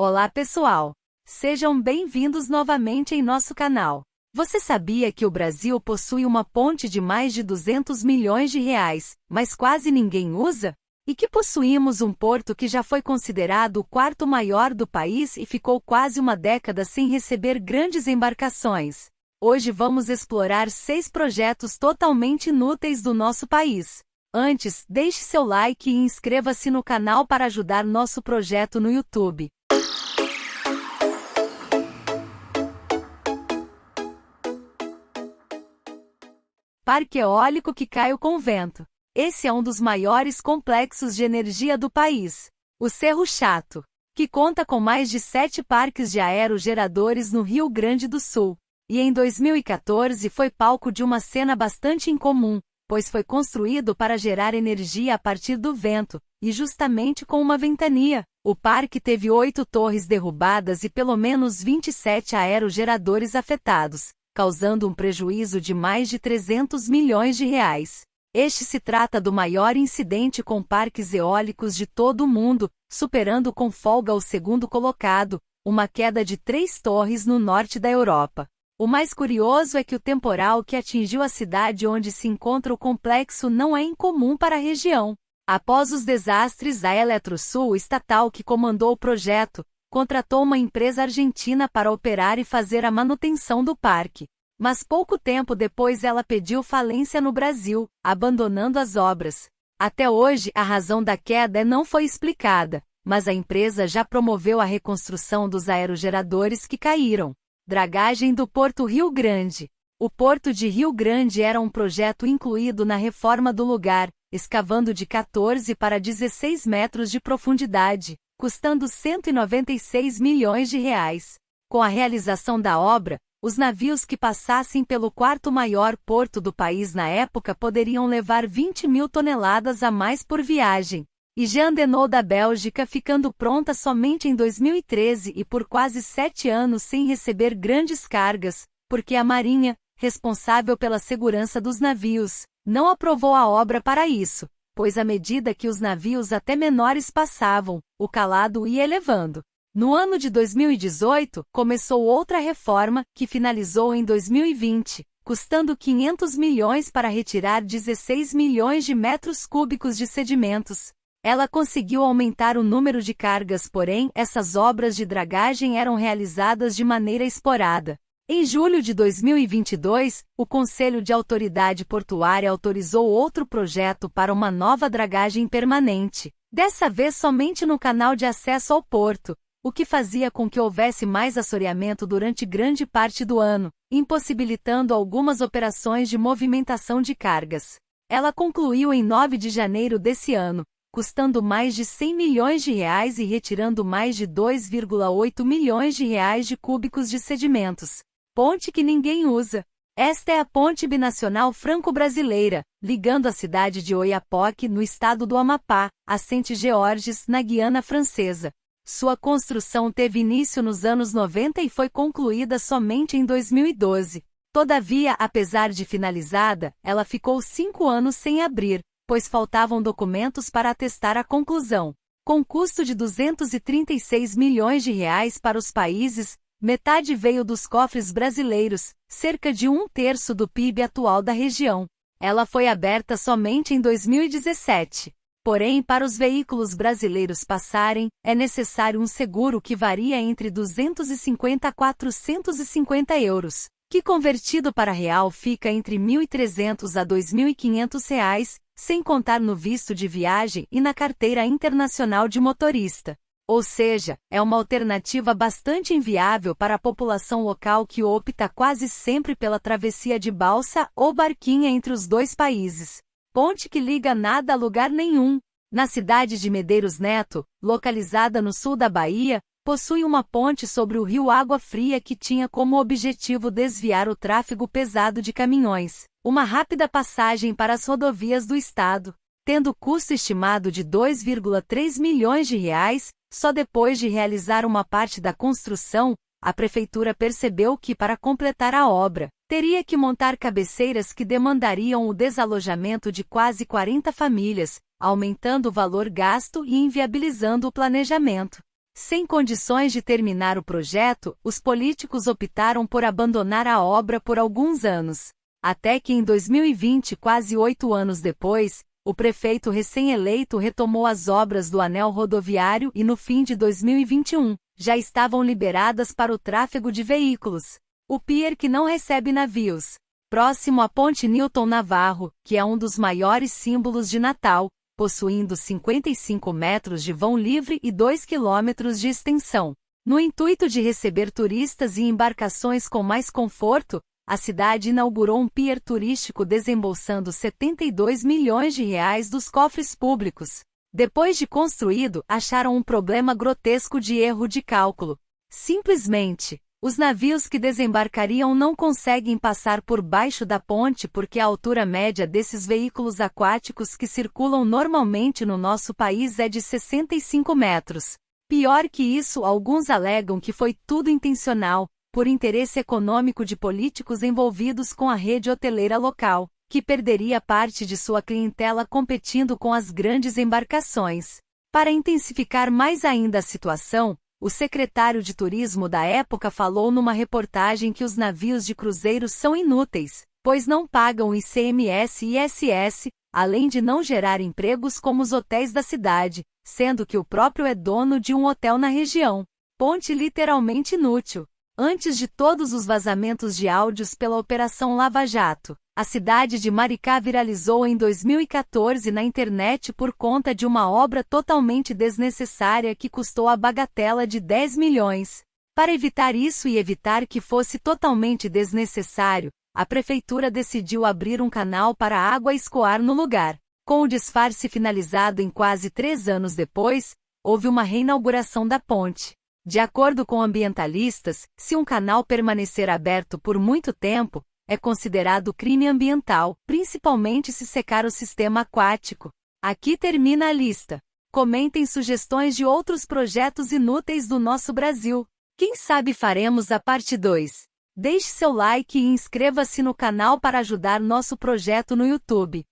Olá pessoal! Sejam bem-vindos novamente em nosso canal. Você sabia que o Brasil possui uma ponte de mais de 200 milhões de reais, mas quase ninguém usa? E que possuímos um porto que já foi considerado o quarto maior do país e ficou quase uma década sem receber grandes embarcações? Hoje vamos explorar 6 projetos totalmente inúteis do nosso país. Antes, deixe seu like e inscreva-se no canal para ajudar nosso projeto no YouTube. Parque eólico que cai com vento. Esse é um dos maiores complexos de energia do país. O Cerro Chato, que conta com mais de 7 parques de aerogeradores no Rio Grande do Sul. E em 2014 foi palco de uma cena bastante incomum, pois foi construído para gerar energia a partir do vento, e justamente com uma ventania. O parque teve 8 torres derrubadas e pelo menos 27 aerogeradores afetados, causando um prejuízo de mais de 300 milhões de reais. Este se trata do maior incidente com parques eólicos de todo o mundo, superando com folga o segundo colocado, uma queda de 3 torres no norte da Europa. O mais curioso é que o temporal que atingiu a cidade onde se encontra o complexo não é incomum para a região. Após os desastres, a Eletrosul, estatal que comandou o projeto, contratou uma empresa argentina para operar e fazer a manutenção do parque. Mas pouco tempo depois ela pediu falência no Brasil, abandonando as obras. Até hoje, a razão da queda não foi explicada, mas a empresa já promoveu a reconstrução dos aerogeradores que caíram. Dragagem do Porto Rio Grande. O Porto de Rio Grande era um projeto incluído na reforma do lugar, escavando de 14 para 16 metros de profundidade, custando 196 milhões de reais. Com a realização da obra, os navios que passassem pelo quarto maior porto do país na época poderiam levar 20 mil toneladas a mais por viagem. E Jean Denot da Bélgica ficando pronta somente em 2013 e por quase 7 anos sem receber grandes cargas, porque a Marinha, responsável pela segurança dos navios, não aprovou a obra para isso, pois à medida que os navios até menores passavam, o calado ia elevando. No ano de 2018, começou outra reforma, que finalizou em 2020, custando 500 milhões para retirar 16 milhões de metros cúbicos de sedimentos. Ela conseguiu aumentar o número de cargas, porém, essas obras de dragagem eram realizadas de maneira esporada. Em julho de 2022, o Conselho de Autoridade Portuária autorizou outro projeto para uma nova dragagem permanente, dessa vez somente no canal de acesso ao porto, o que fazia com que houvesse mais assoreamento durante grande parte do ano, impossibilitando algumas operações de movimentação de cargas. Ela concluiu em 9 de janeiro desse ano, custando mais de 100 milhões de reais e retirando mais de 2,8 milhões de reais de cúbicos de sedimentos. Ponte que ninguém usa. Esta é a ponte binacional franco-brasileira, ligando a cidade de Oiapoque, no estado do Amapá, a Saint-Georges, na Guiana Francesa. Sua construção teve início nos anos 90 e foi concluída somente em 2012. Todavia, apesar de finalizada, ela ficou 5 anos sem abrir, pois faltavam documentos para atestar a conclusão. Com custo de 236 milhões de reais para os países, metade veio dos cofres brasileiros, cerca de 1/3 do PIB atual da região. Ela foi aberta somente em 2017. Porém, para os veículos brasileiros passarem, é necessário um seguro que varia entre 250 a 450 euros, que convertido para real fica entre 1.300 a 2.500 reais, sem contar no visto de viagem e na carteira internacional de motorista. Ou seja, é uma alternativa bastante inviável para a população local que opta quase sempre pela travessia de balsa ou barquinha entre os dois países. Ponte que liga nada a lugar nenhum. Na cidade de Medeiros Neto, localizada no sul da Bahia, possui uma ponte sobre o rio Água Fria que tinha como objetivo desviar o tráfego pesado de caminhões, uma rápida passagem para as rodovias do estado. Tendo custo estimado de 2,3 milhões de reais, só depois de realizar uma parte da construção, a prefeitura percebeu que, para completar a obra, teria que montar cabeceiras que demandariam o desalojamento de quase 40 famílias, aumentando o valor gasto e inviabilizando o planejamento. Sem condições de terminar o projeto, os políticos optaram por abandonar a obra por alguns anos. Até que em 2020, quase 8 anos depois, o prefeito recém-eleito retomou as obras do anel rodoviário e no fim de 2021, já estavam liberadas para o tráfego de veículos. O pier que não recebe navios. Próximo à Ponte Newton Navarro, que é um dos maiores símbolos de Natal, possuindo 55 metros de vão livre e 2 quilômetros de extensão. No intuito de receber turistas e embarcações com mais conforto, a cidade inaugurou um pier turístico desembolsando 72 milhões de reais dos cofres públicos. Depois de construído, acharam um problema grotesco de erro de cálculo. Simplesmente, os navios que desembarcariam não conseguem passar por baixo da ponte porque a altura média desses veículos aquáticos que circulam normalmente no nosso país é de 65 metros. Pior que isso, alguns alegam que foi tudo intencional, por interesse econômico de políticos envolvidos com a rede hoteleira local, que perderia parte de sua clientela competindo com as grandes embarcações. Para intensificar mais ainda a situação, o secretário de turismo da época falou numa reportagem que os navios de cruzeiros são inúteis, pois não pagam ICMS e ISS, além de não gerar empregos como os hotéis da cidade, sendo que o próprio é dono de um hotel na região. Ponte literalmente inútil. Antes de todos os vazamentos de áudios pela Operação Lava Jato, a cidade de Maricá viralizou em 2014 na internet por conta de uma obra totalmente desnecessária que custou a bagatela de 10 milhões. Para evitar isso e evitar que fosse totalmente desnecessário, a prefeitura decidiu abrir um canal para a água escoar no lugar. Com o disfarce finalizado em quase 3 anos depois, houve uma reinauguração da ponte. De acordo com ambientalistas, se um canal permanecer aberto por muito tempo, é considerado crime ambiental, principalmente se secar o sistema aquático. Aqui termina a lista. Comentem sugestões de outros projetos inúteis do nosso Brasil. Quem sabe faremos a parte 2. Deixe seu like e inscreva-se no canal para ajudar nosso projeto no YouTube.